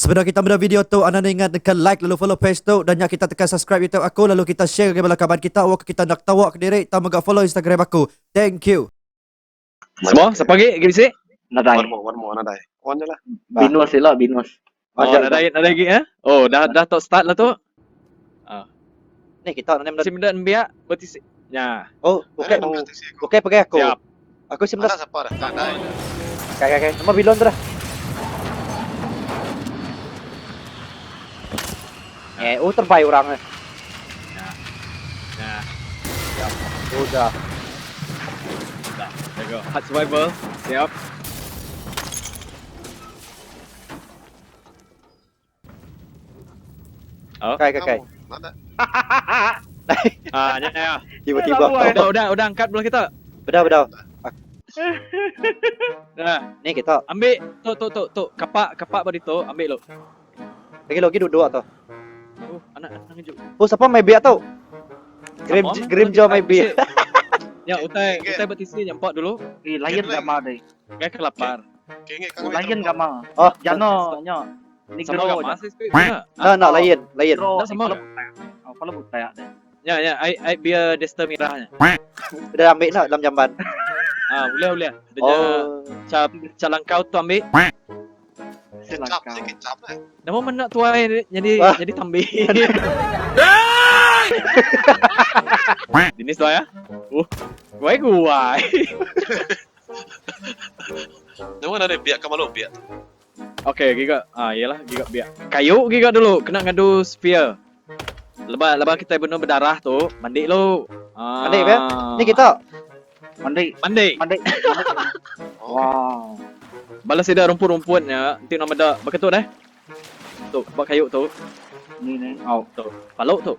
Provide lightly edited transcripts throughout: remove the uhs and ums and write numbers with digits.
Sebelum kita mula video tu, anda ingat tekan like lalu follow page tu dan kita tekan subscribe YouTube aku lalu kita share kepada kawan kita awak kita nak tahu ke diri tambah follow Instagram aku. Thank you. Semua, siapa lagi? Gimana? Nadai. One more, nadai. On je lah. Binus sila, binus. Oh, dah lagi ya? Oh, dah tak start lah tu. Ni kita nak Sim dan biak bertis. Ya. Oh, okey. Okey, pergi aku. Siap. Aku sim dah. Ada siapa dah? Nadai. Okey. Nama bilon tu dah. Terbaik orang ni. Ya. Udah. There go. Hard survival. Siap. Oh. Okey. Nada. Ya. Tiba-tiba. Udah angkat bola kita. Bedah. Dah. Ni kita. Ambil tu. Kapak body tu, ambil lo. Lagi dua tu. Anak ngejuk. Oh, siapa main biak tu? Grim Jaw main biak. Ya, utai bertisi nyempot dulu. Lion gama deh. Gak kelapar. Kengek Lion gama. Oh, Jano, nyo. Ni Sama gero. gak masih speak. nah, lain. Gero. Dah sama. Kalau buta deh. Ya, I biar desta merahnya. Dah ambil nak dalam jamban. Boleh. Dia calangkau tu ambil. Sikit cap lah. Nama mana tuai jadi tambih. Dinis tuai ya? Guai. Nama ada biak kamu biak. Okey, giga. Iyalah giga biak. Kayu giga dulu, kena ngadu sphere. Lepas kita bunuh berdarah tu, mandi lo. Mandi kan? Ni kita. Mandi. Wow. Balas ada rumput-rumputnya, nanti nama dah berketuk dah. Tu, buat kayu tu. Ni. Tu. Paluk tu.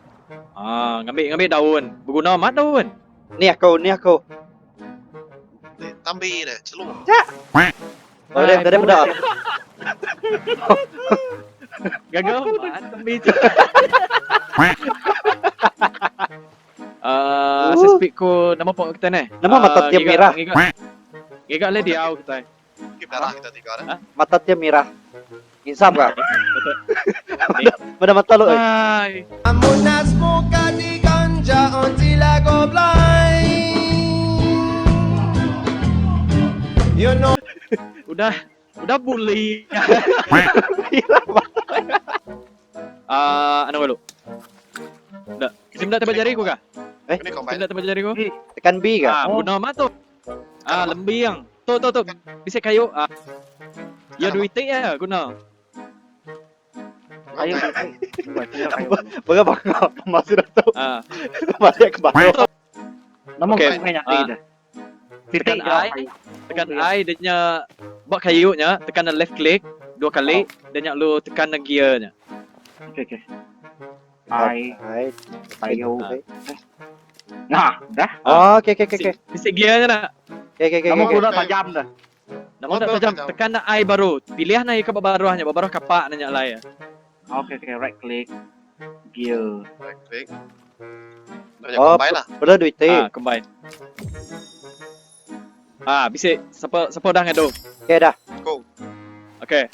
Ngambil daun. Berguna amat daun. Ni aku. Tambi deh, celung. Oh, dia bedah. Gagal amat tambi. Saya speak ko nama pok kita ni. Nama mata tiap merah. Giga le dia kita. Kita lah kita tiga dah. Mata tiap merah. Insam kah? Betul. Mana mata lu? Hai. Amunas muka di ganja until I go blind. You know. Udah bully. Ano dulu? Udah. Simda tempat jari ku kah? Ini combine. Simda tempat jari ku? Tekan B kah? Guna mat tu. Lembiang. Tu. Bisa kayu. Ya duit ya guna. Ayo. Bagaimana masih dah tahu? Masih ke bawah. Nama Okay. banyak dah. Tekan I dia buat kayunya, tekan left click 2 kali, dia lu tekan gearnya. Oke. Hai. Ayo. Okay. Nah, dah. Oh, oke. Bisa gearnya nak. Oke. Nama guna tajam dah. Namun tak tajam, tekan I baru. Pilih na ke baruhnya, baruh kapak nanya lah ya. Oke, right click. Gear. Right click. Dah Oh, combine lah. belah duit teh. Combine. Bisa siapa dah ngadu. Oke dah. Go. Okay,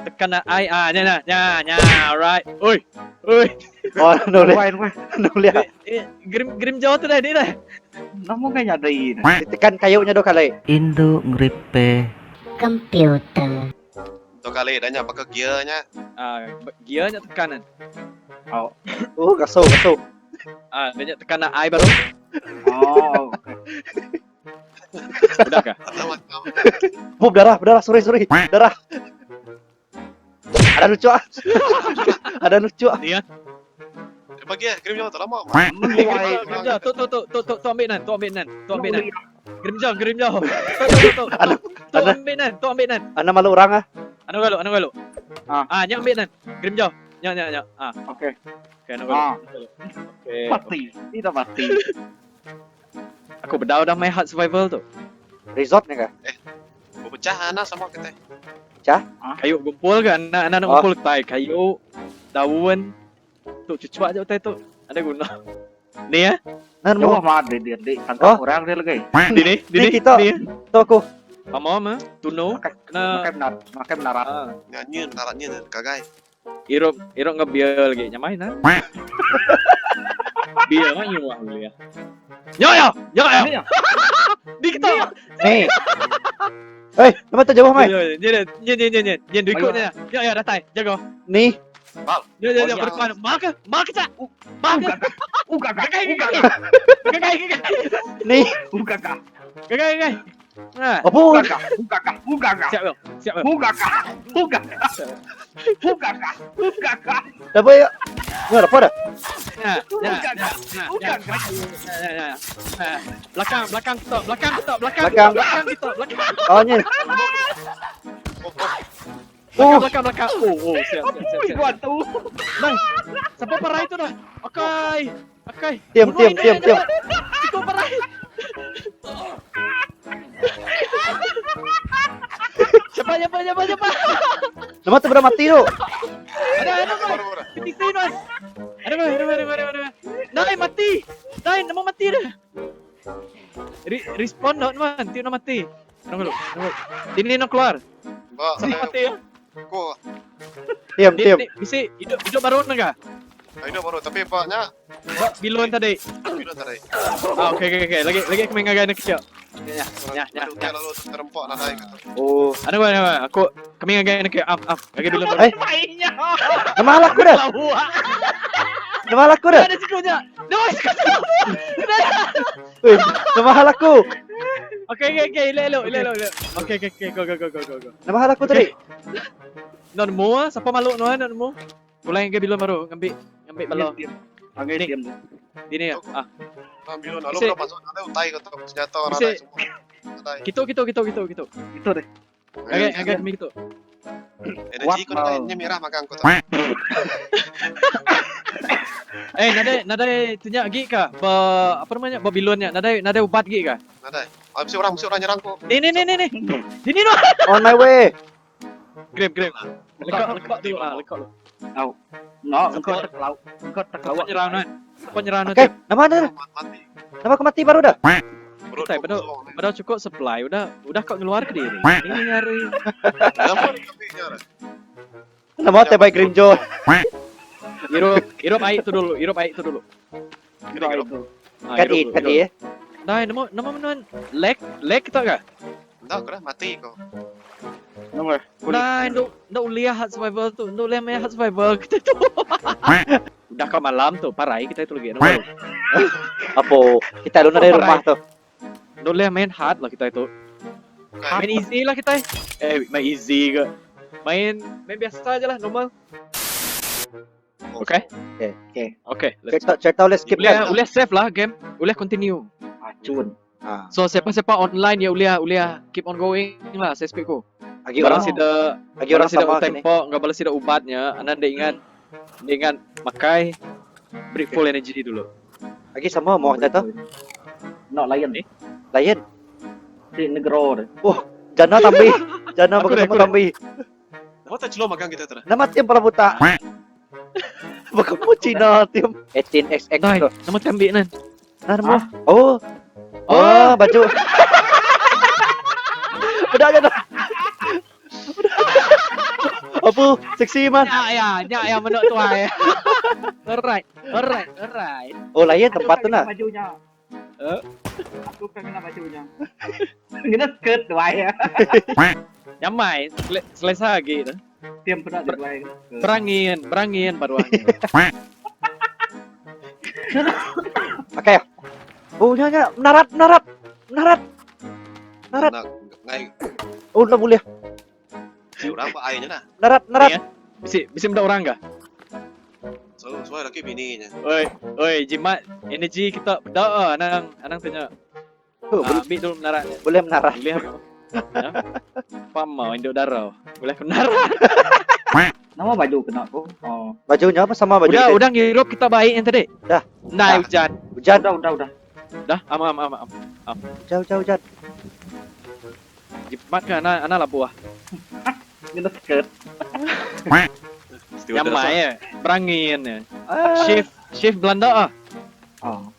tekan I nya, alright. Oi. Oh, nulis. Wait. Grim jauh tu dah ni dah. Nama kayaknya ada ini. Tekan kayunya 2 kali. Indo ngripe komputer. 2 kali dah pakai gearnya. Gearnya tekanan. Oh, gasau. Dia tekan I baru. Oh. Udah kah? Bub darah, sorry. Darah. Ada lucu. Ni ya. Bagi kirim jauh tak lama. Grim jauh. Tu ambil nan. Grim jauh. Tu ambil nan. Anda malu orang ah. Anu galu. Nya ambil nan. Grim jauh. Nya. Oke. Okay, anu galu. Okay. Mati. Tidak mati. Aku dah main hard survival tu. Resort ni kah? Pecah anak sama kita. Kayu gumpul kan? Anak gumpul tai kayu, daun. Tu cucuk aja tu. Ada guna. Ni ya? Nan Jauh mo. mah dia tangkap orang dia lagi. Di ni Ni kita. Ni. Tu aku. Pamom tuno kena Makan benar. Nyanyi naratnya kagai. irup ngebiel lagi nyamain ah. Biar kan nyawa ya. Yo. Di kita. Nih. Eh, nama tu jawab mai. Nyen berikutnya. Ya datai. Jago. Nih. Ya berdepan. Mak cak. Gagai. Nih. Gagai. Nah, Apa? siap. Dapat ya. Nggak dapat dah. Belakang kita. Oh, ni. Belakang. Oh, siap. Bang, siapa parah itu dah? Oke. Diam. Cukup parah. Cepat. Nama tu berapa mati tu? Ada. Titik sini. Ada. Nai mati. Nama mati dah. Respon dah man, tio na mati. Tunggu. Ini nak keluar. Mbak, Siapa mati ya? ko. Diam. Bisa hidup baru enggak? Ayo baru tapi paknya Bilon tadi. bilang tadi. Oke. Lagi aku main gagana kecil. Ya. Aduh, dia lalu terempok nadai kata. Oh. Ada apa? Kami gagana kecil. Lagi bilon. Eh, nama halak ku dah. Nama halak ku dah. Ada sikunya. Weh, nama halak ku. Oke. Ilelo. Oke. Go. Nama halak ku tadi. Non mo, siapa malu non mo? Ulang yang bilon baru, ngambil balon. Diam. Ini ya. Ambil lalu Bisa- udah masuk ada utai kata senjata Bisa- nadai semua. Nadai. Gitu. Itu deh. Agak kami gitu. Energi ko Wow. na merah makan ko. Nadai tunya gi kah? Apa namanya? Babilonnya. Nadai ubat gi kah? Nadai. Mesti orang nyerang ko. Nih. Sini no. On my way. Grab. Lekok tu. Lekok lu. Nó engkau terkelau. Kau nyerang Okey, nama mana? Mati. Nama aku mati baru dah. Bro, Padahal cukup supply. Udah kok ngeluar ke diri. Ini nyari. Nama teh by Grim Joe. Irup air itu dulu. Kat ya. Nah, nama menuan leg kita kah? Enggak, kira mati ko. Nomor. Nah, ndak uliah hard survival tu. Ndak uliah main hard survival kita tu. Udah kau malam tu, parai kita itu lagi. Apa? Kita lu dari rumah tu. Ndak uliah main hard lah kita itu. Main easy lah kita. Main easy ke. Main biasa aja lah, normal. Oke. Let's go. Cerita boleh skip kan? Uliah save lah game. Uliah continue. Acun. So siapa online ya uliah keep on going lah saya speak ko. Lagi orang Lagi orang sida sama sini. tempo, enggak balas sida ubatnya. Anda ingat makai break full energy dulu. Lagi sama mau jatuh. Nó lain. Lain. Di negara deh. Jana tambi. Jana Aku bagus dah, sama aku dah. tambi. Apa tak celo makan kita terus? Nama tim para buta. Bagus mu Cina tim 18XX Nah, tu. nama tembi nan. Nama. Oh. Oh, baju. Udah aja dah. Apa? Seksi man. Ya, menok tu ai. Alright. Oh, lain tempat tu nah. Bajunya. Aku kan kena bajunya. Kena skirt doai ya. Nyamai, selesai lagi tu. Tiam pernah di doai. Berangin baru. Pakai ya. Oh, nya menarat. Narat. Ngai Oh, dah boleh. si orang apa airnya nah. Narat. Bisa minta orang kah? So, soalnya lagi bininya. Oi, jimat energi kita beda anang tanya. Oh, Ambil dulu menarat. boleh menarat. Boleh apa? Ya? Pam mau induk darah. Boleh ke menarat. Nama baju kena tu. Oh. Bajunya apa sama baju kita? Udah ngirup kita baik yang tadi. Dah. Nah, hujan. Hujan. Udah. Dah, am. Jauh hujan. Jimat ke anak lah buah. Kena skirt. Yang mai berangin ya. Ah. Shift Belanda ah. Oh.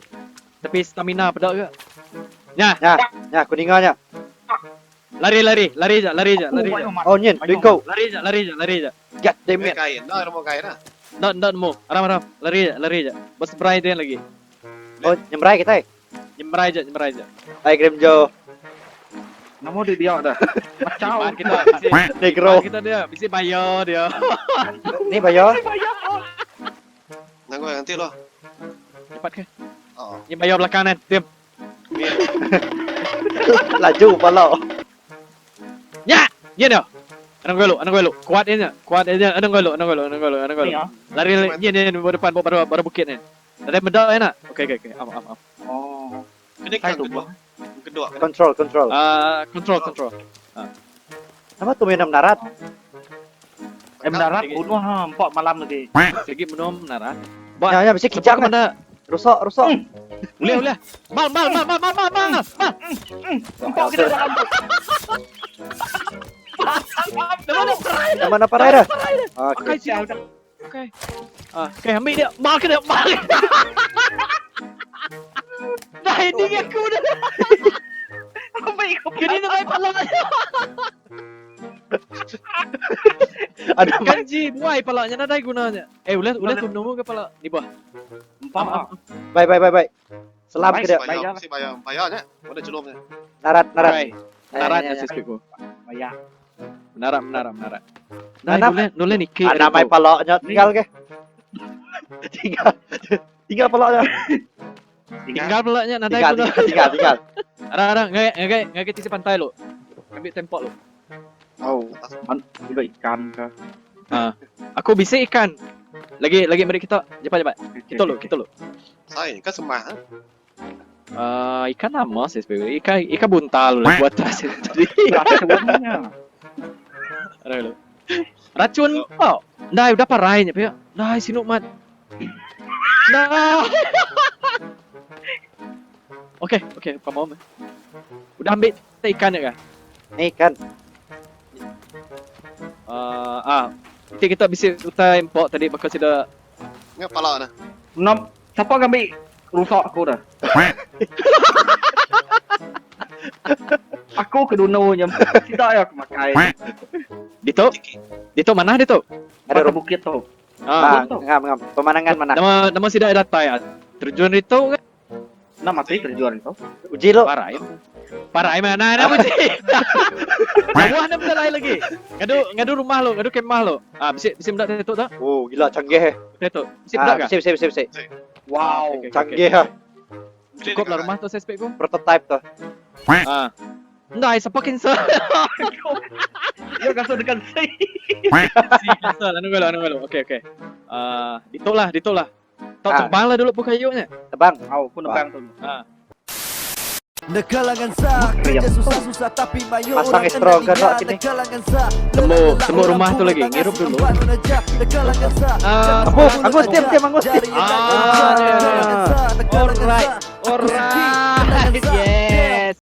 Tapi stamina pedak ke? Nah, Ya, kuninganya. Lari aja. Oh, nyen, Diko. Lari aja. God damn May it. kain. No, ano mo kain na? Ndak mo. Aram. Lari aja. Bos spray dia lagi. Oh, nyemrai kita. Nyemrai aja. Hai Grim Joe. Nama dia dah. Macau. Ban kita. Negro. Ban kita dia. Bisa bayar dia. Nih Bayo. Nanggo nanti lo. Cepat ke? Oo. Ini bayar belakangan. Diam. Laju pala. Ya. dia. Anong golo. Kuat aja. Anong golo. Ni ah. Lari. Ini depan baru bukit ni. Tadi medal enak. Oke. Am. Oh. Ini Kain kan tu kedua. Kedua. Control. Control. Apa tuh minum darat? Darat bunuh ha, 4 malam lagi. Sige menom narat. Ya, bisa kijang kan? mana? Rusok. Boleh. Mal. Empat kita dalam. Mana Parada? Oke. Pakai sial. Oke, ambil dia. Mal ke dia. Dah ending aku dah. Kini nak main pala. Ada Kanji, buai palanya nak ada gunanya. Ulah kuno ke pala di bawah. Empat. Bye. Selam ke dia. Si bayarnya. Udah celumnya. Narat. Narat Ya. ya sispiku. Bayar. Menarak. Nanap. Nule ni ke. Ada main paloknya tinggal ke? Tinggal paloknya. Tinggal palanya nak ada guna. Tinggal. Ada ngagay tisi pantai lo. Ambil tempok lo. Oh, udah ikan ke. Aku bisa ikan. Lagi mari kita cepat. Kita lo. Saya kan semah. Ikan nama sih sebenarnya. Ikan buntal lah buat hasil tadi. Sebenarnya. Ada lo. Racun kau. Dah udah parahnya pia. Dah sinuk mat. Dah. Oke, pamom. Udah ambil ikan ya kah? Nih kan. Nanti kita bisa utai import tadi bakal sudah. Nga pala na. Siapa ngambil rusak aku dah? Aku kedunonya. Tidak ya aku makai. Dito mana Dito? Ada Ada bukit tu. ngam. Pemandangan mana? Nama sudah ada ya. Terjun Dito kan? Nama mati terjual itu. Uji lo. Parah mana ada uji. Buah ada benda lain lagi. Ngadu rumah lo, ngadu kemah lo. Bisa mendak Dito tak? Oh, gila canggih. Dito, bisa mendak kah? Bisa. Wow. Oke. Canggih ha. Cukup lah rumah tu saya spekku. Prototype tuh. Nggak, isa pa kinsa. Ya kaso dekat saya. Si kinsa, ano galo. Okay. Dito lah. Tebang lah dulu po kayunya. Tebang. Aku pun nebang tu. Nekalangan sa kerja susah tapi mayor Pasang stronger kok sini. Temu rumah tu lagi, ngirup dulu. Angus, diam, Angus. Alright. Yes.